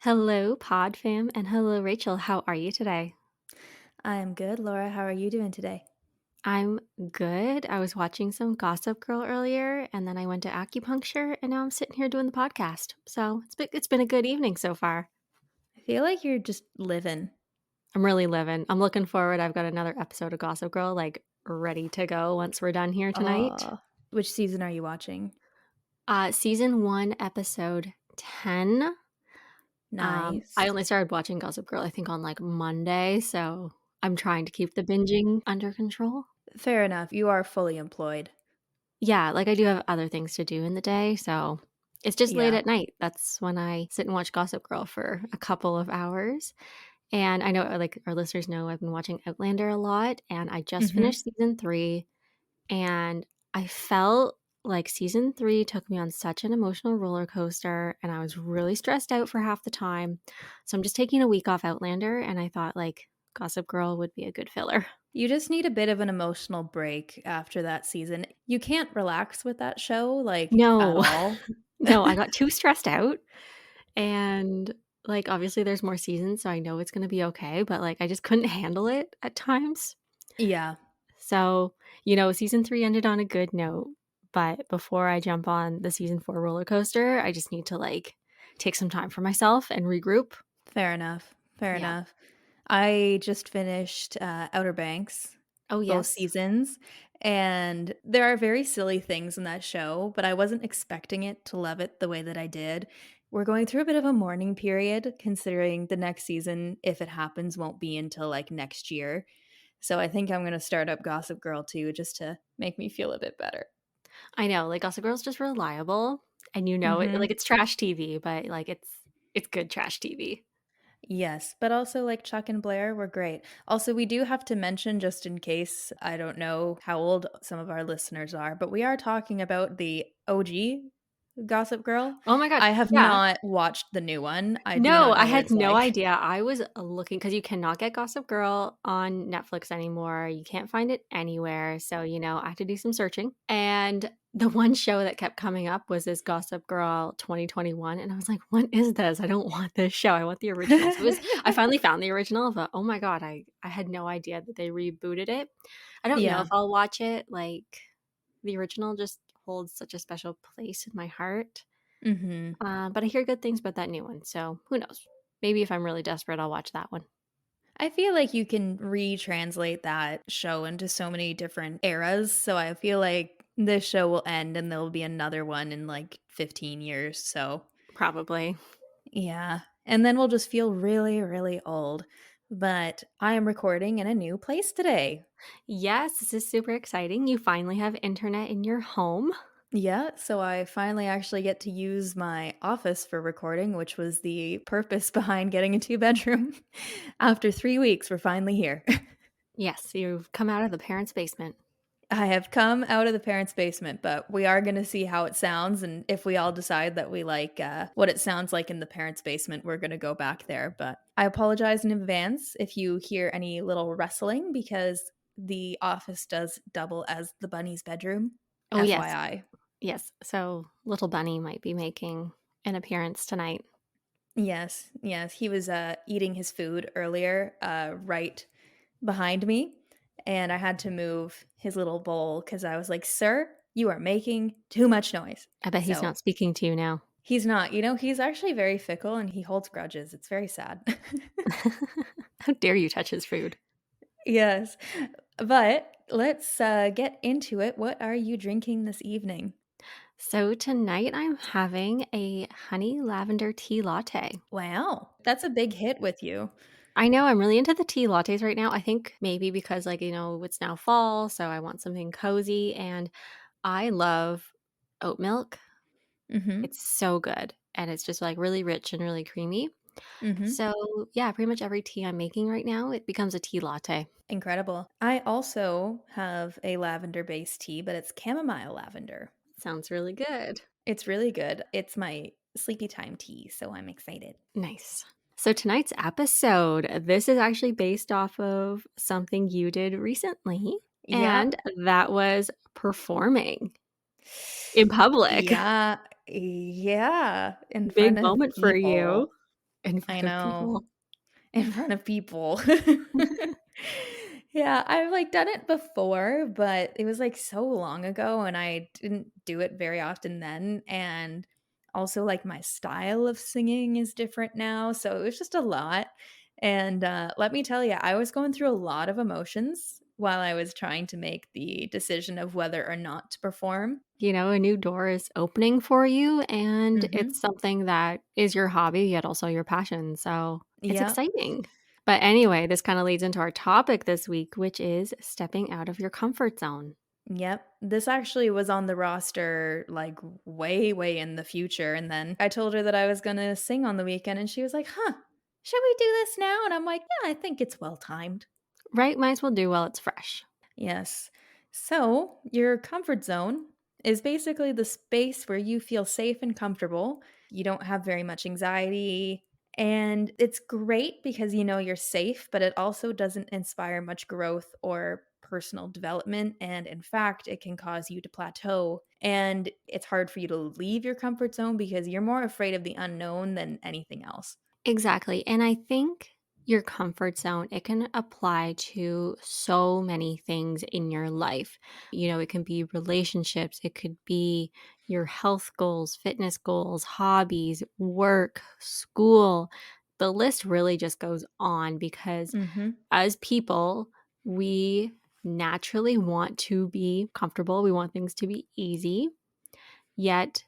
Hello, Pod Fam, and hello, Rachel. How are you today? I'm good, Laura. How are you doing today? I'm good. I was watching some Gossip Girl earlier, and then I went to acupuncture, and now I'm sitting here doing the podcast. So it's been a good evening so far. I feel like you're just living. I'm really living. I'm looking forward. I've got another episode of Gossip Girl like ready to go once we're done here tonight. Which season are you watching? Season 1, episode 10. I Nice. only started watching Gossip Girl, I think, on like Monday, so I'm trying to keep the binging under control. Fair enough. You are fully employed. Yeah, like, I do have other things to do in the day, so it's just late Yeah. at night. That's when I sit and watch Gossip Girl for a couple of hours, and I know, like, our listeners know I've been watching Outlander a lot, and I just Mm-hmm. finished season 3, and I felt like season 3 took me on such an emotional roller coaster, and I was really stressed out for half the time, so I'm just taking a week off Outlander, and I thought, like, Gossip Girl would be a good filler. You just need a bit of an emotional break after that season. You can't relax with that show, like, at No. all. No, I got too stressed out. And, like, obviously there's more seasons, so I know it's gonna be okay, but, like, I just couldn't handle it at times. Yeah. So, season 3 ended on a good note, but before I jump on the season 4 roller coaster, I just need to, like, take some time for myself and regroup. Fair enough. Fair Yeah. enough. I just finished Outer Banks, Oh, both yes. seasons, and there are very silly things in that show, but I wasn't expecting it to love it the way that I did. We're going through a bit of a mourning period, considering the next season, if it happens, won't be until like next year. So I think I'm going to start up Gossip Girl too, just to make me feel a bit better. I know, like, Gossip Girl's just reliable, and it Hmm. like, it's trash TV, but, like, it's good trash TV. Yes, but also like Chuck and Blair were great. Also, we do have to mention, just in case I don't know how old some of our listeners are, but we are talking about the OG Gossip Girl. Oh my god, I have yeah. not watched the new one. I do No, not I know what had it's no like. idea. I was looking because you cannot get Gossip Girl on Netflix anymore. You can't find it anywhere. So, I had to do some searching. And the one show that kept coming up was this Gossip Girl 2021. And I was like, what is this? I don't want this show. I want the original. I finally found the original, but oh my God, I had no idea that they rebooted it. I don't know if Yeah. I'll watch it. Like, the original just holds such a special place in my heart. Hmm. But I hear good things about that new one, so who knows? Maybe if I'm really desperate, I'll watch that one. I feel like you can retranslate that show into so many different eras. So I feel like this show will end and there'll be another one in like 15 years. So Probably. yeah. And then we'll just feel really, really old. But I am recording in a new place today. Yes, this is super exciting. You finally have internet in your home. Yeah, so I finally actually get to use my office for recording, which was the purpose behind getting a two-bedroom. After 3 weeks, we're finally here. Yes, you've come out of the parents' basement. I have come out of the parents' basement, but we are going to see how it sounds. And if we all decide that we like what it sounds like in the parents' basement, we're going to go back there. But I apologize in advance if you hear any little rustling because the office does double as the bunny's bedroom. Oh, yes. FYI. Yes. So little Bunny might be making an appearance tonight. Yes, yes. He was eating his food earlier, right behind me. And I had to move his little bowl because I was like, "Sir, you are making too much noise." I bet he's So not speaking to you now. he's not. He's actually very fickle and he holds grudges. It's very sad. How dare you touch his food? Yes. But let's get into it. What are you drinking this evening? So tonight I'm having a honey lavender tea latte. Wow. That's a big hit with you. I know I'm really into the tea lattes right now. I think maybe because, like, it's now fall, so I want something cozy, and I love oat milk. Mm-hmm. It's so good, and it's just, like, really rich and really creamy. Mm-hmm. So, yeah, pretty much every tea I'm making right now, it becomes a tea latte. Incredible. I also have a lavender based tea, but it's chamomile lavender. Sounds really good. It's really good. It's my sleepy time tea, so I'm excited. Nice. So tonight's episode, this is actually based off of something you did recently, Yeah. and that was performing in public. Yeah. Yeah. In Big front of moment for people. you. in I front of know. people. In front of people. Yeah, I've, like, done it before, but it was, like, so long ago, and I didn't do it very often then, and also, like, my style of singing is different now, so it was just a lot, and, let me tell you, I was going through a lot of emotions while I was trying to make the decision of whether or not to perform. You know, a new door is opening for you, and it's Mhm. something that is your hobby, yet also your passion, so it's Yep. exciting. But anyway, this kinda leads into our topic this week, which is stepping out of your comfort zone. Yep. This actually was on the roster, like, way, way in the future, and then I told her that I was gonna sing on the weekend, and she was like, "Huh, should we do this now?" And I'm like, "Yeah, I think it's well timed." Right? Might as well do while it's fresh. Yes. So, your comfort zone is basically the space where you feel safe and comfortable. You don't have very much anxiety. And it's great because you know you're safe, but it also doesn't inspire much growth or personal development. And in fact, it can cause you to plateau. And it's hard for you to leave your comfort zone because you're more afraid of the unknown than anything else. Exactly, and I think your comfort zone, it can apply to so many things in your life. You know, it can be relationships, it could be your health goals, fitness goals, hobbies, work, school. The list really just goes on because Mm hmm. as people, we naturally want to be comfortable. We want things to be easy, yet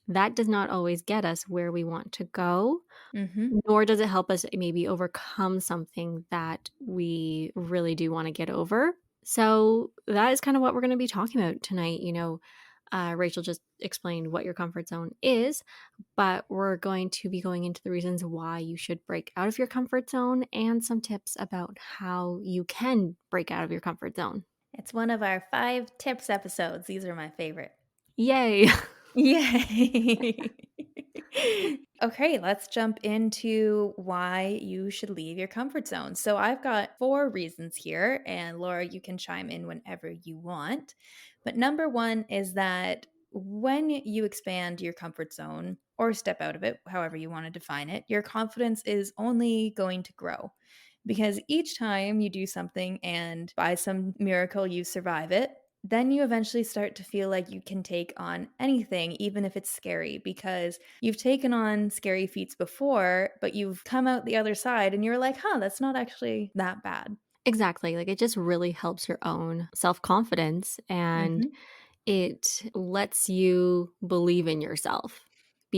that does not always get us where we want to go, Mm hmm. nor does it help us maybe overcome something that we really do want to get over. So that is kind of what we're going to be talking about tonight. You know, Rachel just explained what your comfort zone is, but we're going to be going into the reasons why you should break out of your comfort zone and some tips about how you can break out of your comfort zone. It's one of our 5 tips episodes. These are my favorite. Yay! Yay. Okay, let's jump into why you should leave your comfort zone. So, I've got 4 reasons here, and Laura, you can chime in whenever you want. But number one is that when you expand your comfort zone or step out of it, however you want to define it, your confidence is only going to grow. Because each time you do something and by some miracle you survive it, then you eventually start to feel like you can take on anything, even if it's scary, because you've taken on scary feats before, but you've come out the other side and you're like, huh, that's not actually that bad. Exactly. Like it just really helps your own self confidence and Hmm. it lets you believe in yourself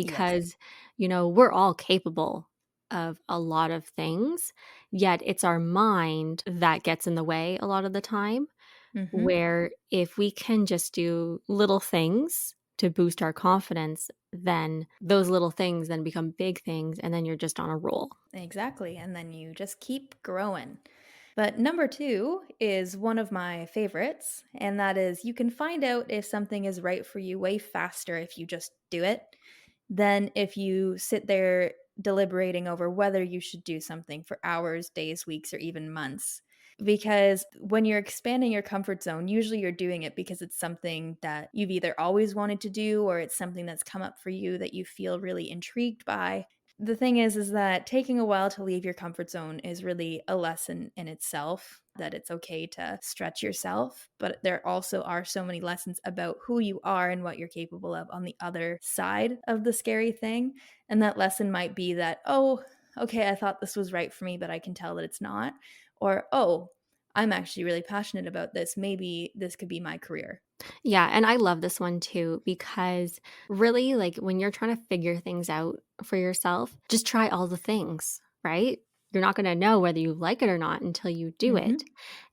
Yes. because, you know, we're all capable of a lot of things, yet it's our mind that gets in the way a lot of the time. Hmm. Where if we can just do little things to boost our confidence, then those little things then become big things, and then you're just on a roll. Exactly. And then you just keep growing. But number 2 is one of my favorites, and that is you can find out if something is right for you way faster if you just do it than if you sit there deliberating over whether you should do something for hours, days, weeks, or even months. Because when you're expanding your comfort zone, usually you're doing it because it's something that you've either always wanted to do or it's something that's come up for you that you feel really intrigued by. The thing is that taking a while to leave your comfort zone is really a lesson in itself, that it's okay to stretch yourself, but there also are so many lessons about who you are and what you're capable of on the other side of the scary thing. And that lesson might be that, oh, okay, I thought this was right for me, but I can tell that it's not. Or, oh, I'm actually really passionate about this. Maybe this could be my career. Yeah, and I love this one too because really, like, when you're trying to figure things out for yourself, just try all the things, right? You're not gonna know whether you like it or not until you do it. Hmm.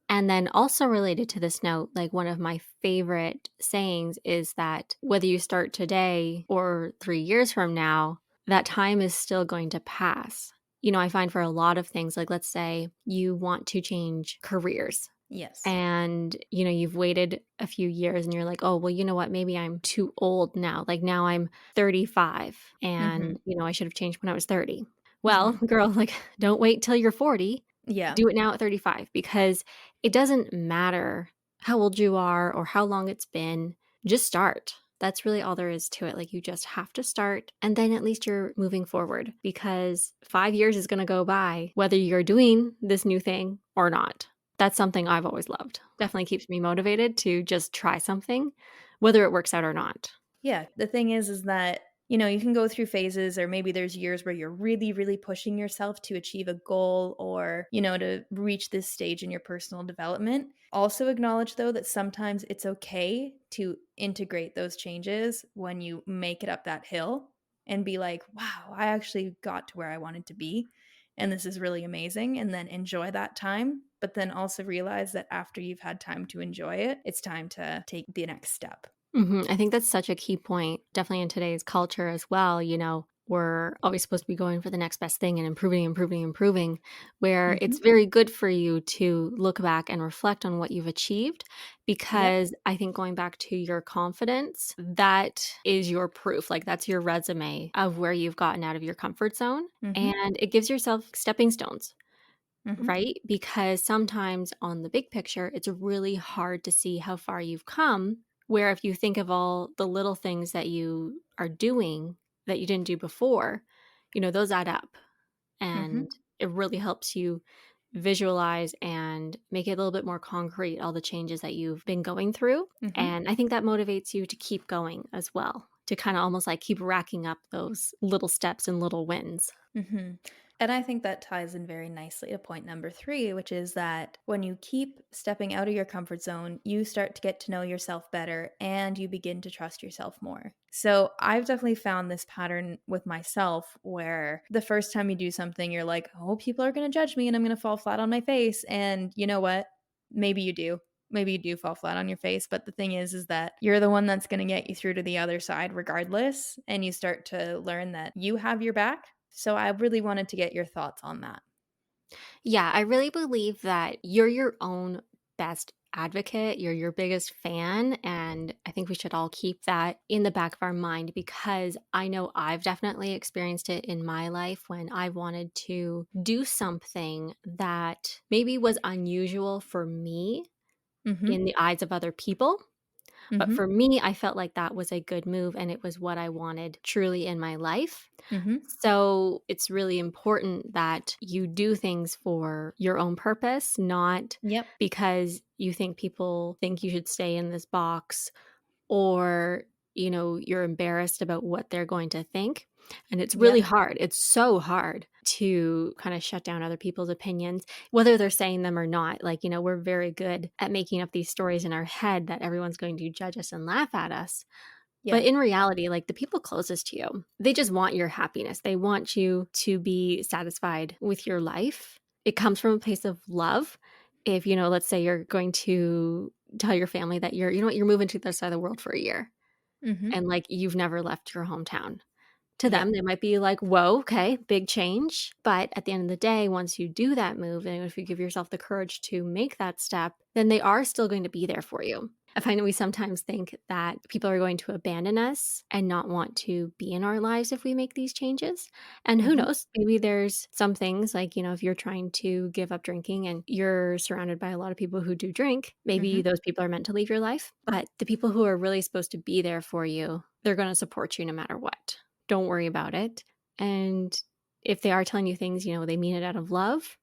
And then also related to this note, like one of my favorite sayings is that whether you start today or 3 years from now, that time is still going to pass. You know, I find for a lot of things, like let's say you want to change careers Yes. and, you know, you've waited a few years and you're like, "Oh, well, you know what? Maybe I'm too old now. Like now I'm 35 Hmm. and, you know, I should have changed when I was 30." Well, Hmm. girl, like don't wait till you're 40. Yeah. Do it now at 35 because it doesn't matter how old you are or how long it's been. Just start. That's really all there is to it. Like, you just have to start, and then at least you're moving forward because 5 years is gonna go by whether you're doing this new thing or not. That's something I've always loved. Definitely keeps me motivated to just try something, whether it works out or not. Yeah, the thing is that, you can go through phases or maybe there's years where you're really, really pushing yourself to achieve a goal or, to reach this stage in your personal development. Also acknowledge though that sometimes it's okay to integrate those changes when you make it up that hill and be like, wow, I actually got to where I wanted to be. And this is really amazing. And then enjoy that time. But then also realize that after you've had time to enjoy it, it's time to take the next step. Mhm, I think that's such a key point, definitely in today's culture as well, we're always supposed to be going for the next best thing and improving, improving, improving, where it's Hmm. very good for you to look back and reflect on what you've achieved, Yep. because I think going back to your confidence, that is your proof, like, that's your resume of where you've gotten out of your comfort zone, Mhm. and it gives yourself stepping stones. Mhm. Right? Because sometimes on the big picture, it's really hard to see how far you've come. Where if you think of all the little things that you are doing that you didn't do before, those add up. And Mhm. it really helps you visualize and make it a little bit more concrete, all the changes that you've been going through. Mhm. And I think that motivates you to keep going as well, to kind of almost like keep racking up those little steps and little wins. Mhm. And I think that ties in very nicely to point number 3, which is that when you keep stepping out of your comfort zone, you start to get to know yourself better and you begin to trust yourself more. So I've definitely found this pattern with myself where the first time you do something, you're like, oh, people are going to judge me and I'm going to fall flat on my face. And you know what? Maybe you do. Maybe you do fall flat on your face, but the thing is that you're the one that's going to get you through to the other side regardless, and you start to learn that you have your back. So I really wanted to get your thoughts on that. Yeah, I really believe that you're your own best advocate. You're your biggest fan. And I think we should all keep that in the back of our mind because I know I've definitely experienced it in my life when I wanted to do something that maybe was unusual for me in Mhm. the eyes of other people. But Mhm. for me, I felt like that was a good move and it was what I wanted truly in my life. Mhm. So it's really important that you do things for your own purpose, not Yep. because you think people think you should stay in this box or, you're embarrassed about what they're going to think. And it's really Yep. hard. It's so hard to kind of shut down other people's opinions, whether they're saying them or not. Like, we're very good at making up these stories in our head that everyone's going to judge us and laugh at us. But Yeah. in reality, like, the people closest to you, they just want your happiness. They want you to be satisfied with your life. It comes from a place of love. If, let's say you're going to tell your family that you're moving to the other side of the world for a year Mhm. and like you've never left your hometown. To Yep. them, they might be like, whoa, okay, big change. But at the end of the day, once you do that move, and if you give yourself the courage to make that step, then they are still going to be there for you. I find that we sometimes think that people are going to abandon us and not want to be in our lives if we make these changes. And who Mhm. knows, maybe there's some things like, if you're trying to give up drinking and you're surrounded by a lot of people who do drink, maybe Mhm. those people are meant to leave your life. But the people who are really supposed to be there for you, they're going to support you no matter what. Don't worry about it. And if they are telling you things, they mean it out of love.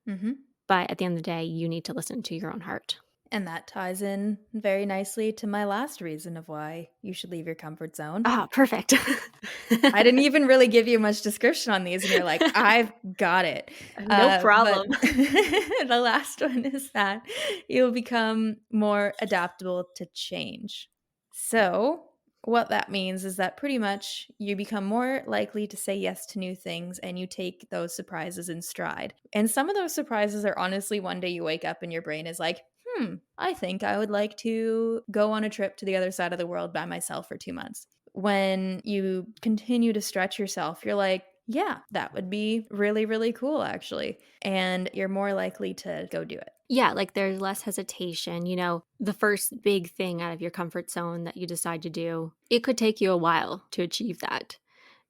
Mhm. But at the end of the day, you need to listen to your own heart. And that ties in very nicely to my last reason of why you should leave your comfort zone. Ah, perfect. I didn't even really give you much description on these, and you're like, "I've got it." No But problem. the last one is that you'll become more adaptable to change. So, what that means is that pretty much you become more likely to say yes to new things and you take those surprises in stride. And some of those surprises are honestly one day you wake up and your brain is like, I think I would like to go on a trip to the other side of the world by myself for 2 months. When you continue to stretch yourself, you're like, yeah, that would be really, really cool, actually. And you're more likely to go do it. Yeah, like there's less hesitation. The first big thing out of your comfort zone that you decide to do, it could take you a while to achieve that.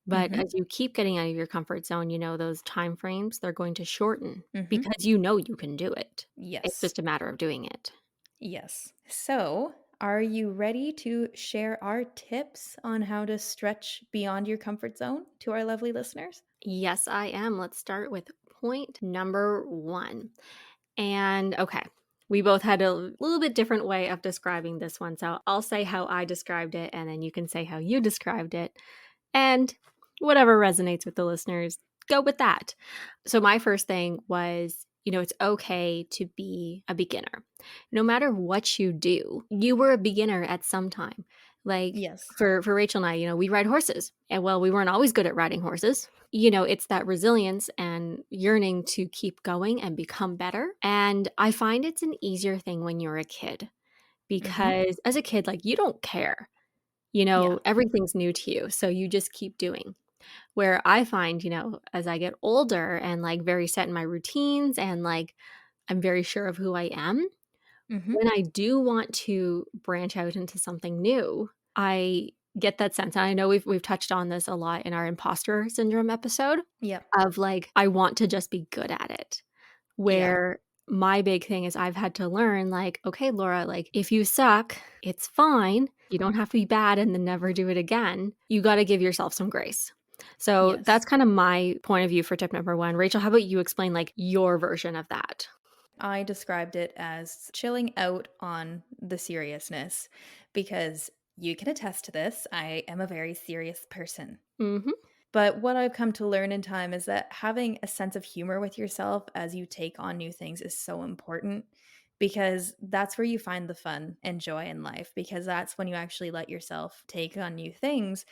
But Hmm. as you keep getting out of your comfort zone, those time frames, they're going to shorten Hmm. because you know you can do it. It's Yes. just a matter of doing it. Yes. So Are you ready to share our tips on how to stretch beyond your comfort zone to our lovely listeners? Yes, I am. Let's start with point number one. And okay, we both had a little bit different way of describing this one. So I'll say how I described it, and then you can say how you described it. And whatever resonates with the listeners, go with that. So my first thing was, it's okay to be a beginner. No matter what you do, you were a beginner at some time. Like Yes. for Rachel and I, we ride horses. And well, we weren't always good at riding horses. It's that resilience and yearning to keep going and become better. And I find it's an easier thing when you're a kid Mhm. because as a kid, like you don't care. Yeah. Everything's new to you. So you just keep doing. Where I find, as I get older and like very set in my routines and like I'm very sure of who I am, Mhm. when I do want to branch out into something new, I get that sense. And I know we've touched on this a lot in our imposter syndrome episode Yep. of like I want to just be good at it. Yeah. Where my big thing is I've had to learn like, okay, Laura, like if you suck, it's fine. You don't have to be bad and then never do it again. You got to give yourself some grace. So Yes. that's kind of my point of view for tip number one. Rachel, how about you explain like your version of that? I described it as chilling out on the seriousness because you can attest to this. I am a very serious person. Hmm. But what I've come to learn in time is that having a sense of humor with yourself as you take on new things is so important because that's where you find the fun and joy in life because that's when you actually let yourself take on new things.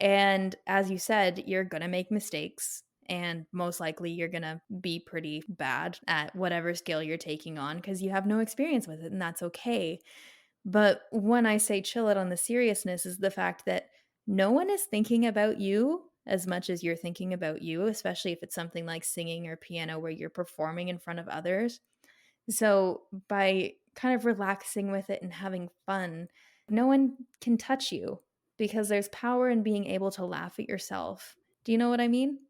And as you said, you're going to make mistakes and most likely you're going to be pretty bad at whatever skill you're taking on because you have no experience with it and that's okay. But when I say chill it on the seriousness is the fact that no one is thinking about you as much as you're thinking about you, especially if it's something like singing or piano where you're performing in front of others. So by kind of relaxing with it and having fun, no one can touch you because there's power in being able to laugh at yourself. Do you know what I mean?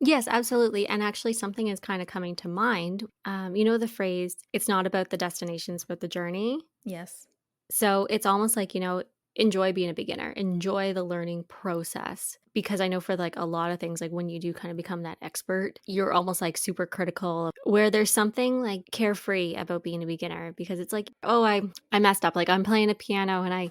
Yes, absolutely. And actually, something is kind of coming to mind. The phrase, it's not about the destinations, but the journey. Yes. So it's almost like, enjoy being a beginner, enjoy the learning process. Because I know for like a lot of things, like when you do kind of become that expert, you're almost like super critical where there's something like carefree about being a beginner because it's like, oh, I messed up. Like I'm playing a piano and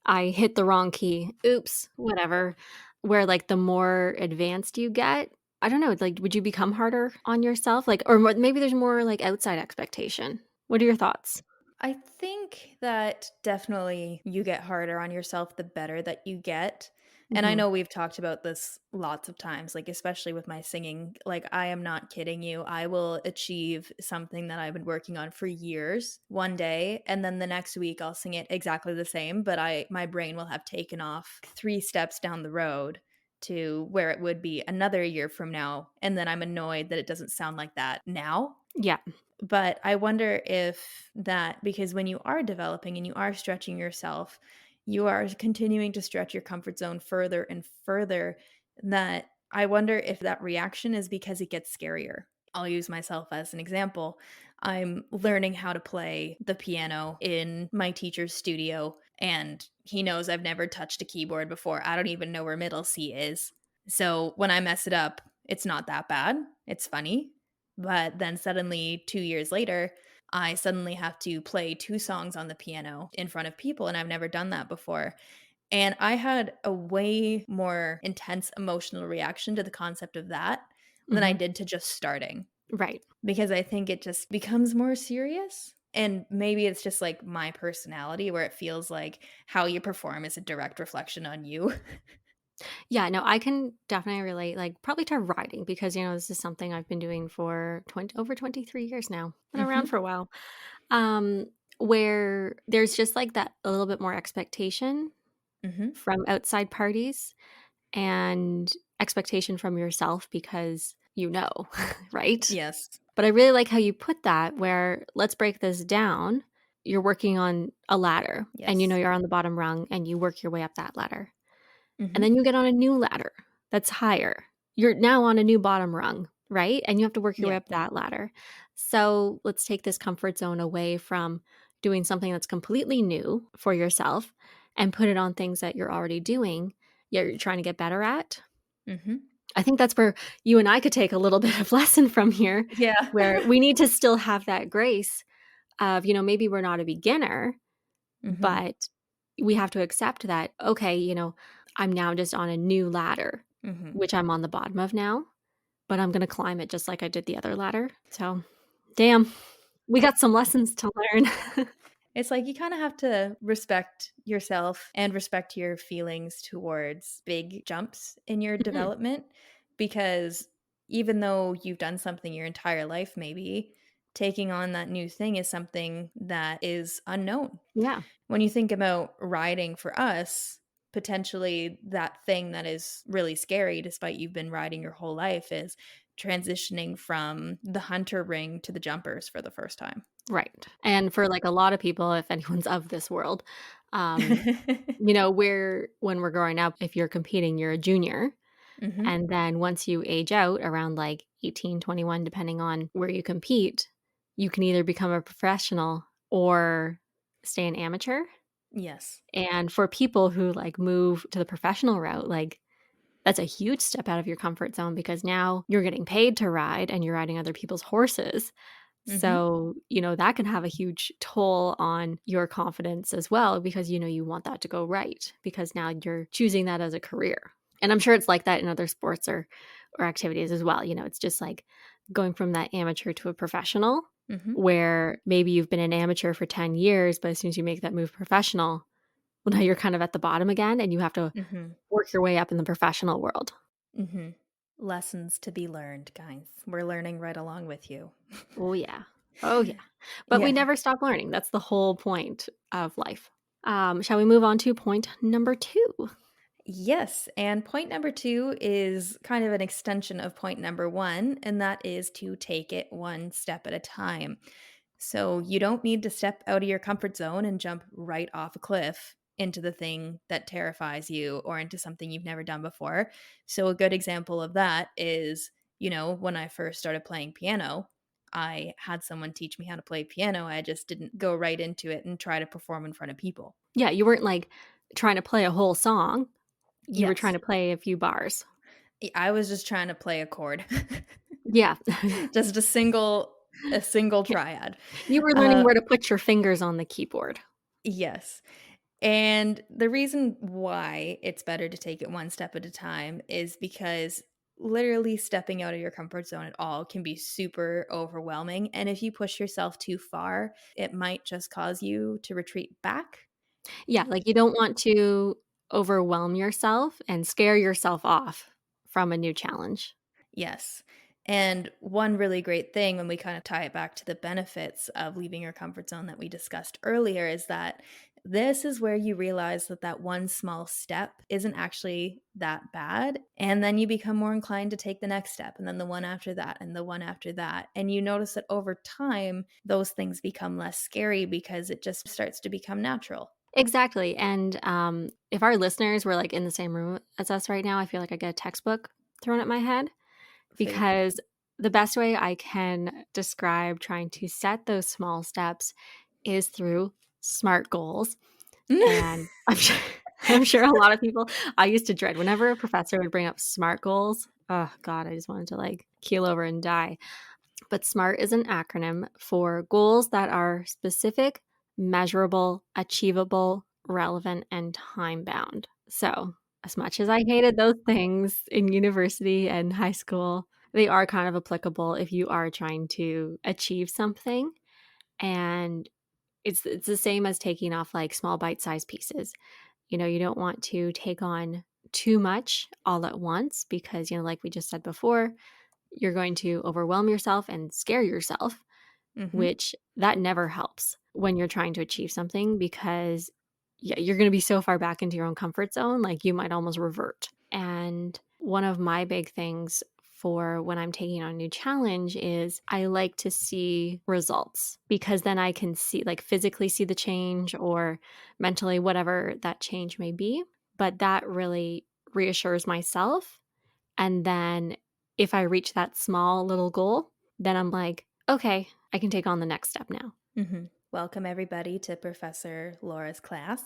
I hit the wrong key. Oops, whatever. Where like the more advanced you get, I don't know, like would you become harder on yourself? Like, or maybe there's more like outside expectation. What are your thoughts? I think that definitely you get harder on yourself the better that you get. And I Hmm. know we've talked about this lots of times, like, especially with my singing. Like, I am not kidding you. I will achieve something that I've been working on for years one day. And then the next week, I'll sing it exactly the same, but my brain will have taken off 3 steps down the road to where it would be another year from now. And then I'm annoyed that it doesn't sound like that now. Yeah. But I wonder if that because when you are developing and you are stretching yourself, you are continuing to stretch your comfort zone further and further, that I wonder if that reaction is because it gets scarier. I'll use myself as an example. I'm learning how to play the piano in my teacher's studio, and he knows I've never touched a keyboard before. I don't even know where middle C is. So when I mess it up, it's not that bad. It's funny. But then suddenly 2 years later, I suddenly have to play 2 songs on the piano in front of people, and I've never done that before. And I had a way more intense emotional reaction to the concept of that than I Hmm. did to just starting, Right. because I think it just becomes more serious. And maybe it's just like my personality where it feels like how you perform is a direct reflection on you. Yeah, no, I can definitely relate, like probably to writing because this is something I've been doing for 23 years now. Been around Mhm. for a while. Um, where there's just like that a little bit more expectation Mhm. from outside parties and expectation from yourself because right? Yes. But I really like how you put that where let's break this down. You're working on a ladder and Yes. you're on the bottom rung and you work your way up that ladder. And Mhm. then you get on a new ladder that's higher. You're now on a new bottom rung, right? And you have to work your way Yeah. up that ladder. So let's take this comfort zone away from doing something that's completely new for yourself and put it on things that you're already doing, yet you're trying to get better at. Mhm. I think that's where you and I could take a little bit of lesson from here, Yeah. where we need to still have that grace of, maybe we're not a beginner, Mhm. but we have to accept that, okay, I'm now just on a new ladder, Mhm. which I'm on the bottom of now, but I'm going to climb it just like I did the other ladder. So, damn, we got some lessons to learn. It's like you kinda have to respect yourself and respect your feelings towards big jumps in your Mhm. development, because even though you've done something your entire life maybe, taking on that new thing is something that is unknown. Yeah. When you think about riding for us, potentially that thing that is really scary despite you've been riding your whole life is transitioning from the hunter ring to the jumpers for the first time. Right. And for like a lot of people, if anyone's of this world, um, when we're growing up, if you're competing, you're a junior. Mhm. And then once you age out around like 18, 21, depending on where you compete, you can either become a professional or stay an amateur. Yes. And for people who like move to the professional route, like that's a huge step out of your comfort zone because now you're getting paid to ride and you're riding other people's horses. Mhm. So, that can have a huge toll on your confidence as well because you want that to go right because now you're choosing that as a career. And I'm sure it's like that in other sports or activities as well. It's just like going from that amateur to a professional Mhm. where maybe you've been an amateur for 10 years, but as soon as you make that move professional, well, now you're kind of at the bottom again and you have to Mhm. work your way up in the professional world. Mhm. Lessons to be learned, guys. We're learning right along with you. Oh, yeah. Oh, yeah. But we Yeah. never stop learning. That's the whole point of life. Shall we move on to point number 2? Yes, and point number 2 is kind of an extension of point number 1, and that is to take it one step at a time. So you don't need to step out of your comfort zone and jump right off a cliff into the thing that terrifies you or into something you've never done before. So a good example of that is, when I first started playing piano, I had someone teach me how to play piano. I just didn't go right into it and try to perform in front of people. Yeah, you weren't, like, trying to play a whole song. You were trying Yes. to play a few bars. I was just trying to play a chord. Yeah. Just a single Yeah. triad. You were learning Uh, where to put your fingers on the keyboard. yes. And the reason why it's better to take it one step at a time is because literally stepping out of your comfort zone at all can be super overwhelming. And if you push yourself too far, it might just cause you to retreat back. Yeah, like, you don't want to overwhelm yourself and scare yourself off from a new challenge. Yes. And one really great thing when we kind of tie it back to the benefits of leaving your comfort zone that we discussed earlier is that this is where you realize that that one small step isn't actually that bad. And then you become more inclined to take the next step and then the one after that and the one after that. And you notice that over time, those things become less scary because it just starts to become natural. Exactly, and, if our listeners were, like, in the same room as us right now, I feel like I get a textbook thrown at my head Fair. because the best way I can describe trying to set those small steps is through SMART goals, and I'm sure a lot of people I used to dread whenever a professor would bring up SMART goals, oh god, I just wanted to, like, keel over and die. But SMART is an acronym for goals that are specific, measurable, achievable, relevant, and time bound. So, as much as I hated those things in university and high school, they are kind of applicable if you are trying to achieve something. And it's the same as taking off like small bite-sized pieces. You don't want to take on too much all at once because, like we just said before, you're going to overwhelm yourself and scare yourself, Hmm. which that never helps when you're trying to achieve something because yeah, you're going to be so far back into your own comfort zone, like you might almost revert. And one of my big things for when I'm taking on a new challenge is I like to see results because then I can see, like, physically see the change or mentally, whatever that change may be. But that really reassures myself, and then if I reach that small little goal, then I'm like, "Okay, I can take on the next step now." Hmm. Welcome, everybody, to Professor Laura's class.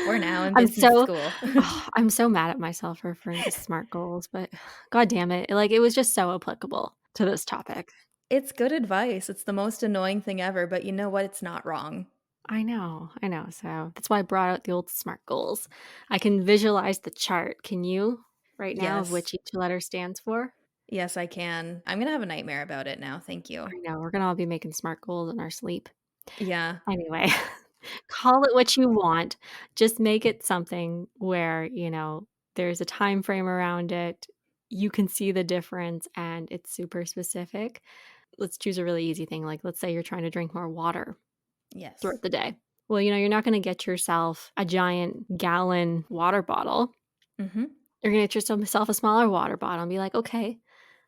We're now in I'm business so school. I'm so mad at myself for referring to SMART goals, but god damn it, like, it was just so applicable to this topic. It's good advice. It's the most annoying thing ever, but you know what? It's not wrong. I know, so that's why I brought out the old SMART goals. I can visualize the chart. Can you right now of Yes. which each letter stands for? Yes, I can. I'm gonna have a nightmare about it now. Thank you. I know, we're gonna all be making SMART goals in our sleep. Yeah. Anyway, call it what you want. Just make it something where, there's a time frame around it. You can see the difference and it's super specific. Let's choose a really easy thing. Like, let's say you're trying to drink more water Yes. throughout the day. Well, you're not going to get yourself a giant gallon water bottle. Mm-hmm. You're going to get yourself a smaller water bottle and be like, okay,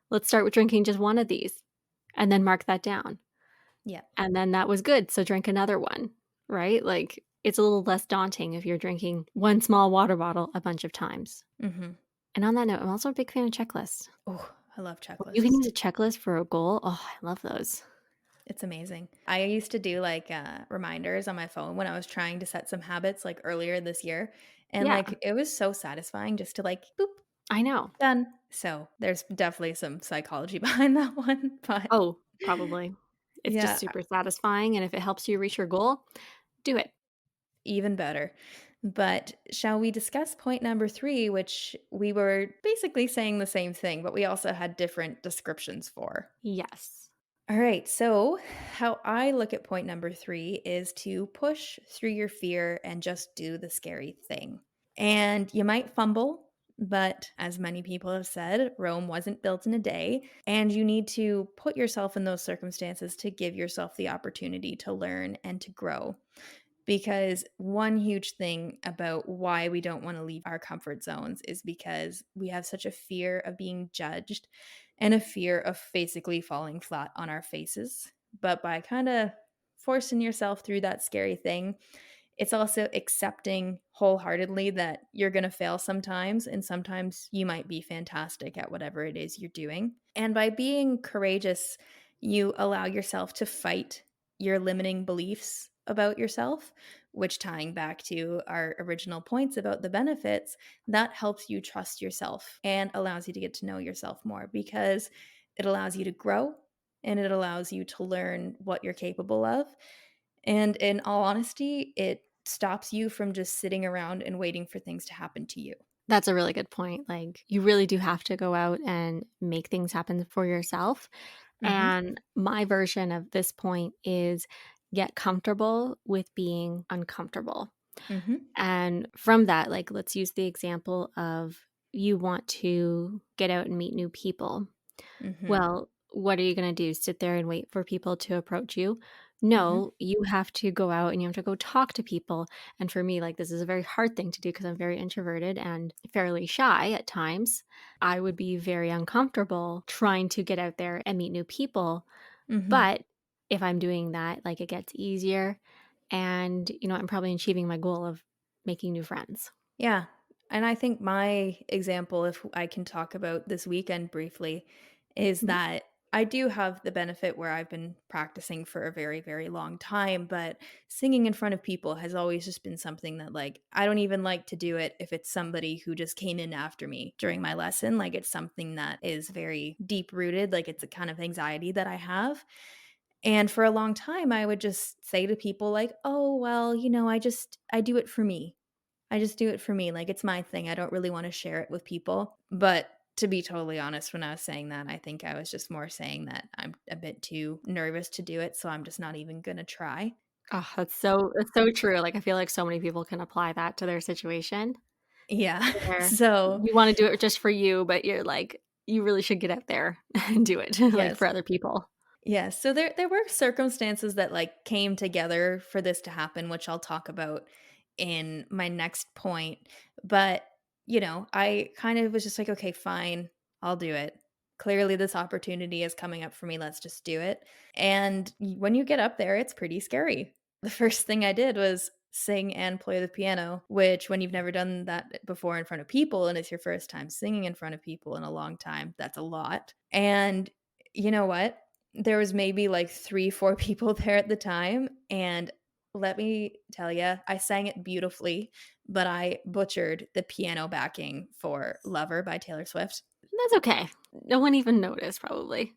let's start with drinking just one of these and then mark that down. Yeah. And then that was good, so drink another one, right? Like, it's a little less daunting if you're drinking one small water bottle a bunch of times. Mm-hmm. And on that note, I'm also a big fan of checklists. Oh, I love When you can checklists. use a checklist for a goal, oh, I love those. It's amazing. I used to do like reminders on my phone when I was trying to set some habits like earlier this year. And Yeah, like it was so satisfying just to like boop, I know. done. So there's definitely some psychology behind that one. But Oh, probably. It's just yeah, super satisfying, and if it helps you reach your goal, do it. even better. But shall we discuss point number 3, which we were basically saying the same thing, but we also had different descriptions for? Yes. All right. So, how I look at point number 3 is to push through your fear and just do the scary thing. And you might fumble, but as many people have said, Rome wasn't built in a day. And you need to put yourself in those circumstances to give yourself the opportunity to learn and to grow. Because one huge thing about why we don't want to leave our comfort zones is because we have such a fear of being judged and a fear of basically falling flat on our faces. But by kind of forcing yourself through that scary thing, it's also accepting wholeheartedly that you're going to fail sometimes, and sometimes you might be fantastic at whatever it is you're doing. And by being courageous, you allow yourself to fight your limiting beliefs about yourself, which, tying back to our original points about the benefits, that helps you trust yourself and allows you to get to know yourself more because it allows you to grow and it allows you to learn what you're capable of. And in all honesty, it stops you from just sitting around and waiting for things to happen to you. That's a really good point. Like, you really do have to go out and make things happen for yourself. Mhm. And my version of this point is get comfortable with being uncomfortable. Mhm. And from that, like, let's use the example of you want to get out and meet new people. Mhm. Well, what are you going to do? Sit there and wait for people to approach you? Mhm. No, you have to go out and you have to go talk to people. And for me, like, this is a very hard thing to do because I'm very introverted and fairly shy at times. I would be very uncomfortable trying to get out there and meet new people. Mhm. But if I'm doing that, like, it gets easier. And, I'm probably achieving my goal of making new friends. Yeah. And I think my example, if I can talk about this weekend briefly, is Mhm. that I do have the benefit where I've been practicing for a very, very long time, but singing in front of people has always just been something that, like, I don't even like to do it if it's somebody who just came in after me during my lesson. Like, it's something that is very deep rooted. Like, it's a kind of anxiety that I have. And for a long time, I would just say to people, like, oh, well, I do it for me. I just do it for me, like, it's my thing, I don't really wanna share it with people, but to be totally honest, when I was saying that, I think I was just more saying that I'm a bit too nervous to do it, so I'm just not even gonna try. Oh, that's so true. Like, I feel like so many people can apply that to their situation Yeah, where so you wanna do it just for you, but you're like, you really should get out there and do it, like, yes. for other people. Yes, so there were circumstances that, like, came together for this to happen, which I'll talk about in my next point, but, I kind of was just like, "Okay, fine, I'll do it. Clearly, this opportunity is coming up for me, let's just do it," and when you get up there, it's pretty scary. The first thing I did was sing and play the piano, which when you've never done that before in front of people and it's your first time singing in front of people in a long time, that's a lot, and you know what? There was maybe, like, 3, 4 people there at the time, and let me tell you, I sang it beautifully, but I butchered the piano backing for "Lover" by Taylor Swift. That's okay. No one even noticed probably.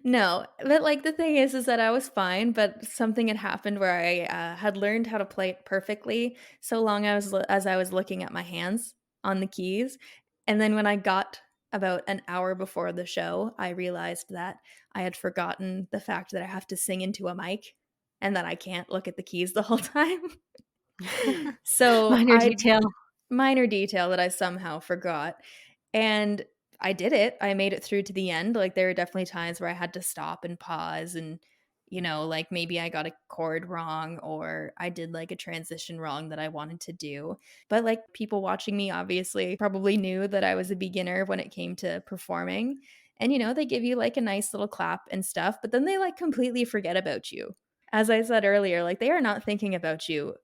No, but, like, the thing is that I was fine, but something had happened where I, had learned how to play it perfectly so long as I was looking at my hands on the keys, and then when I got about an hour before the show, I realized that I had forgotten the fact that I have to sing into a mic and that I can't look at the keys the whole time. So, Minor I detail. minor detail that I somehow forgot, and I did it. I made it through to the end. Like, there were definitely times where I had to stop and pause and, like, maybe I got a chord wrong or I did, like, a transition wrong that I wanted to do. But, like, people watching me obviously probably knew that I was a beginner when it came to performing, and, they give you, like, a nice little clap and stuff, but then they, like, completely forget about you. As I said earlier, like, they are not thinking about you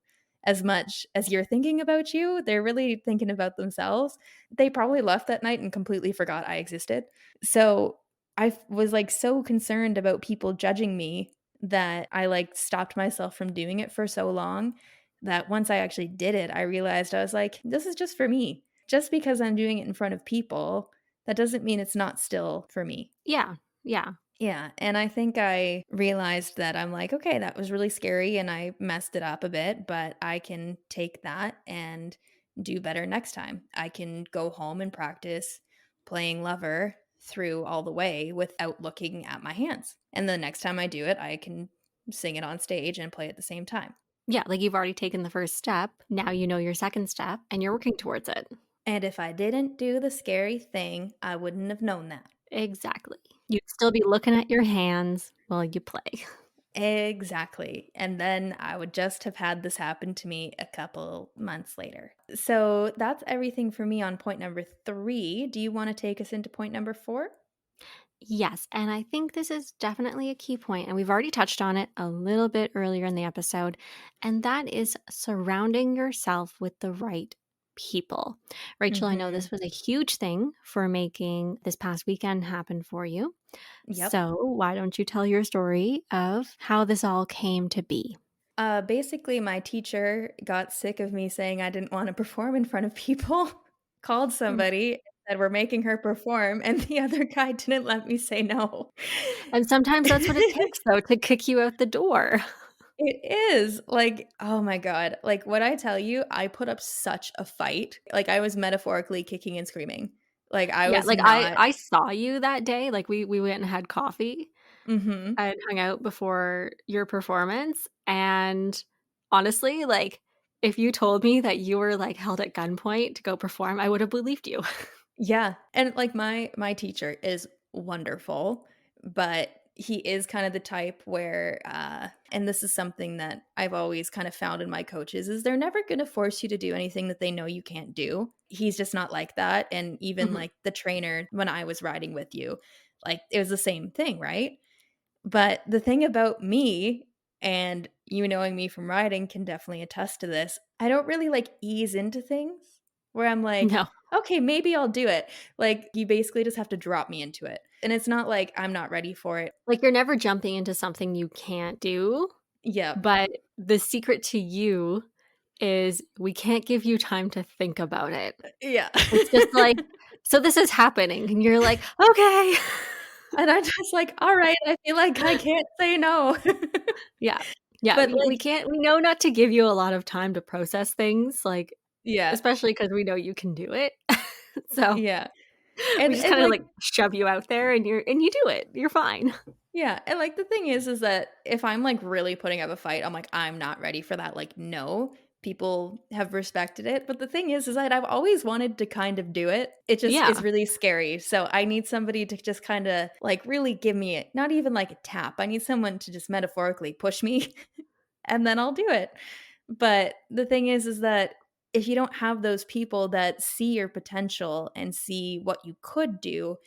as much as you're thinking about you. They're really thinking about themselves. They probably left that night and completely forgot I existed. So, was, like, so concerned about people judging me that I, like, stopped myself from doing it for so long that once I actually did it, I realized I was like, "This is just for me. Just because I'm doing it in front of people, that doesn't mean it's not still for me." Yeah, yeah. Yeah, and I think I realized that I'm like, "Okay, that was really scary and I messed it up a bit, but I can take that and do better next time. I can go home and practice playing Lover through all the way without looking at my hands. And the next time I do it, I can sing it on stage and play at the same time." Yeah, like, you've already taken the first step, now you know your second step, and you're working towards it. And if I didn't do the scary thing, I wouldn't have known that. Exactly. You'd still be looking at your hands while you play. Exactly, and then I would just have had this happen to me a couple months later. So that's everything for me on point number 3. Do you wanna take us into point number 4? Yes, and I think this is definitely a key point, and we've already touched on it a little bit earlier in the episode, and that is surrounding yourself with the right people. Rachel, I know Mhm. this was a huge thing for making this past weekend happen for you. Yep. So, why don't you tell your story of how this all came to be? Basically, my teacher got sick of me saying I didn't wanna perform in front of people, called Mm. somebody, and said, "We're making her perform," and the other guy didn't let me say no. And sometimes that's what it takes, though, to kick you out the door. It is, like, oh my god, like, when I tell you, I put up such a fight, like, I was metaphorically kicking and screaming. Like, I Yeah, was like, I not. I saw you that day, like, we went and had coffee Mhm. and hung out before your performance, and honestly, like, if you told me that you were, like, held at gunpoint to go perform, I would have believed you. Yeah, and, like, my teacher is wonderful, but he is kind of the type where, and this is something that I've always kind of found in my coaches, is they're never gonna force you to do anything that they know you can't do. He's just not like that, and even, Mhm. like, the trainer when I was riding with you, like, it was the same thing, right? But the thing about me, and you knowing me from riding can definitely attest to this, I don't really, like, ease into things where I'm like, No. "Okay, maybe I'll do it." Like, you basically just have to drop me into it, and it's not like I'm not ready for it. Like, you're never jumping into something you can't do, Yep. but the secret to you is we can't give you time to think about it. Yeah. It's just like, "So this is happening," and you're like, "Okay." And I'm just like, "Alright, I feel like I can't say no." Yeah. Yeah, But, we like, can't we know not to give you a lot of time to process things, like, yeah, especially because we know you can do it. So, yeah. we And just and, kinda, like, like, shove you out there and you do it. You're fine. yeah, and, like, the thing is that if I'm, like, really putting up a fight, I'm like, "I'm not ready for that," like, no, people have respected it, but the thing is that I've always wanted to kind of do it. It just is Yeah. really scary, so I need somebody to just kinda, like, really give me it, not even like a tap, I need someone to just metaphorically push me, and then I'll do it. But the thing is that if you don't have those people that see your potential and see what you could do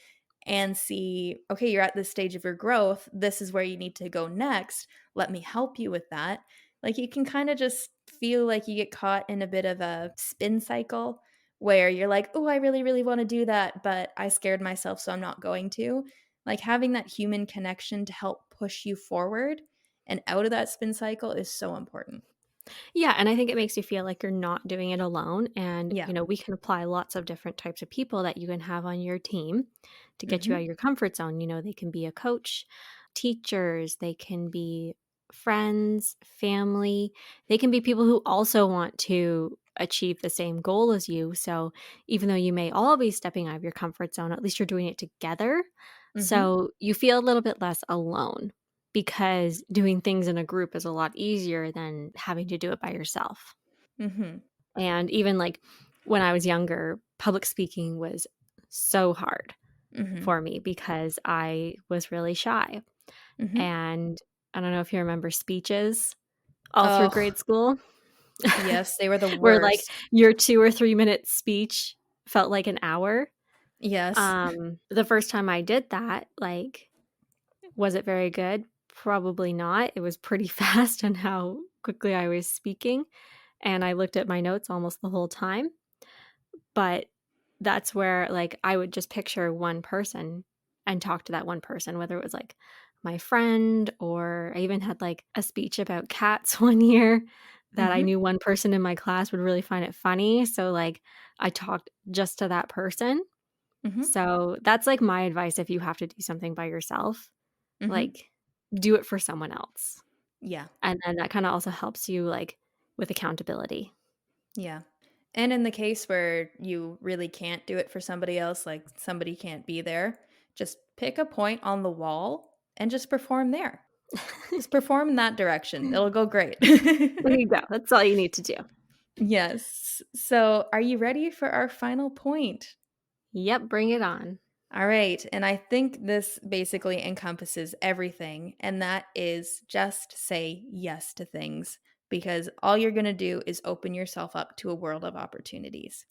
and see, okay, you're at this stage of your growth. This is where you need to go next. Let me help you with that. Like, you can kind of just feel like you get caught in a bit of a spin cycle where you're like, oh, I really, really want to do that, but I scared myself, so I'm not going to. Like having that human connection to help push you forward and out of that spin cycle is so important. Yeah, and I think it makes you feel like you're not doing it alone. And, Yeah. we can apply lots of different types of people that you can have on your team to get you out of Mhm. your comfort zone. They can be a coach, teachers, they can be friends, family, they can be people who also want to achieve the same goal as you. So even though you may all be stepping out of your comfort zone, at least you're doing it together. Mhm. So you feel a little bit less alone because doing things in a group is a lot easier than having to do it by yourself. Mhm. And even like when I was younger, public speaking was so hard Mhm. for me because I was really shy. Mhm. And I don't know if you remember speeches all through Oh, grade school, yes, they were the where like worst. your 2 or 3 minute speech felt like an hour. Yes. The first time I did that, like, was it very good? Probably not. It was pretty fast on how quickly I was speaking, and I looked at my notes almost the whole time, but that's where, like, I would just picture one person and talk to that one person, whether it was, like, my friend or I even had, like, a speech about cats one year that I Mhm. knew one person in my class would really find it funny, so, like, I talked just to that person. Mhm. So, that's, like, my advice if you have to do something by yourself, Mhm. like, do it for someone else. Yeah. And then that kinda also helps you, like, with accountability. Yeah. And in the case where you really can't do it for somebody else, like somebody can't be there, just pick a point on the wall and just perform there. Just perform in that direction. It'll go great. There you go, that's all you need to do. Yes. So, are you ready for our final point? Yep, bring it on. All right. And I think this basically encompasses everything. And that is just say yes to things because all you're going to do is open yourself up to a world of opportunities.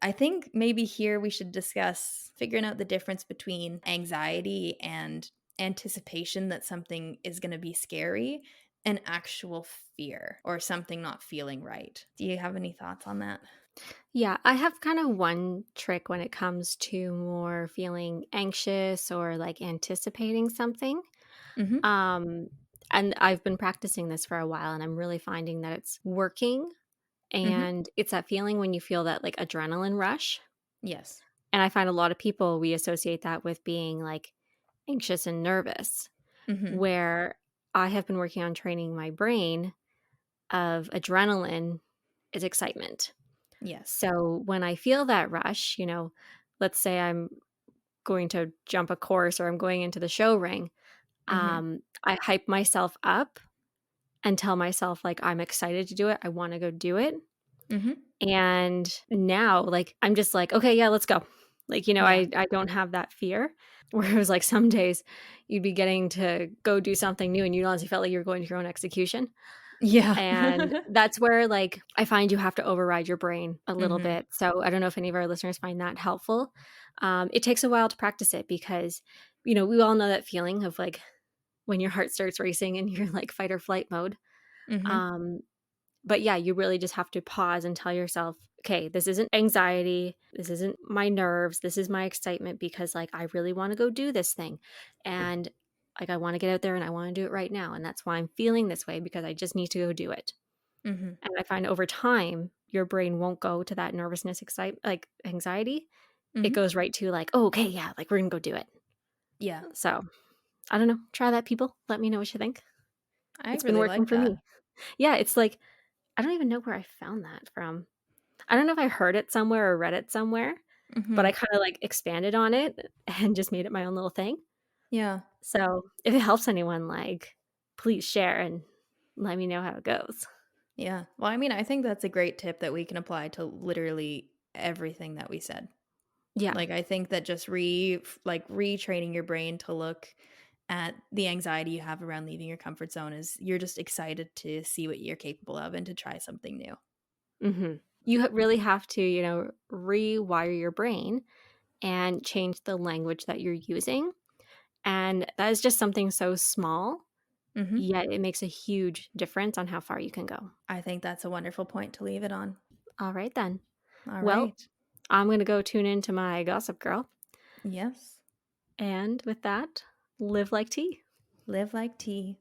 I think maybe here we should discuss figuring out the difference between anxiety and anticipation that something is going to be scary and actual fear or something not feeling right. Do you have any thoughts on that? Yeah, I have kind of one trick when it comes to more feeling anxious or, like, anticipating something. Mhm. Um, and I've been practicing this for a while, and I'm really finding that it's working, Mhm. and it's that feeling when you feel that, like, adrenaline rush, Yes. and I find a lot of people, we associate that with being, like, anxious and nervous, Mhm. where I have been working on training my brain of adrenaline is excitement. Yes. So when I feel that rush, let's say I'm going to jump a course or I'm going into the show ring, Mhm. I hype myself up and tell myself, like, I'm excited to do it. I want to go do it. Mhm. And now, like, I'm just like, okay, yeah, let's go. Like, Yeah. I don't have that fear. Whereas, like, some days you'd be getting to go do something new and you honestly felt like you were going to your own execution. Yeah. And that's where, like, I find you have to override your brain a little Mhm. bit. So I don't know if any of our listeners find that helpful. It takes a while to practice it because, we all know that feeling of, like, when your heart starts racing and you're like fight or flight mode. Mhm. Um, but yeah, you really just have to pause and tell yourself, okay, this isn't anxiety. This isn't my nerves. This is my excitement because, like, I really want to go do this thing. And, like, I want to get out there and I want to do it right now. And that's why I'm feeling this way because I just need to go do it. Mhm. And I find over time, your brain won't go to that nervousness, like anxiety. It Mhm. goes right to, like, oh, okay, yeah, like, we're gonna go do it. Yeah. So I don't know. Try that, people. Let me know what you think. I It's been really working like for that. me. Yeah, it's like I don't even know where I found that from. I don't know if I heard it somewhere or read it somewhere, but I Mhm. kind of like expanded on it and just made it my own little thing. Yeah. So if it helps anyone, like, please share and let me know how it goes. Yeah. Well, I mean, I think that's a great tip that we can apply to literally everything that we said. Yeah. Like I think that just retraining your brain to look at the anxiety you have around leaving your comfort zone is you're just excited to see what you're capable of and to try something new. You really have to, rewire your brain and change the language that you're using. And that is just something so small, Mhm. yet it makes a huge difference on how far you can go. I think that's a wonderful point to leave it on. All right, then. All Well, right. I'm going to go tune into my Gossip Girl. Yes. And with that, live like tea. Live like tea.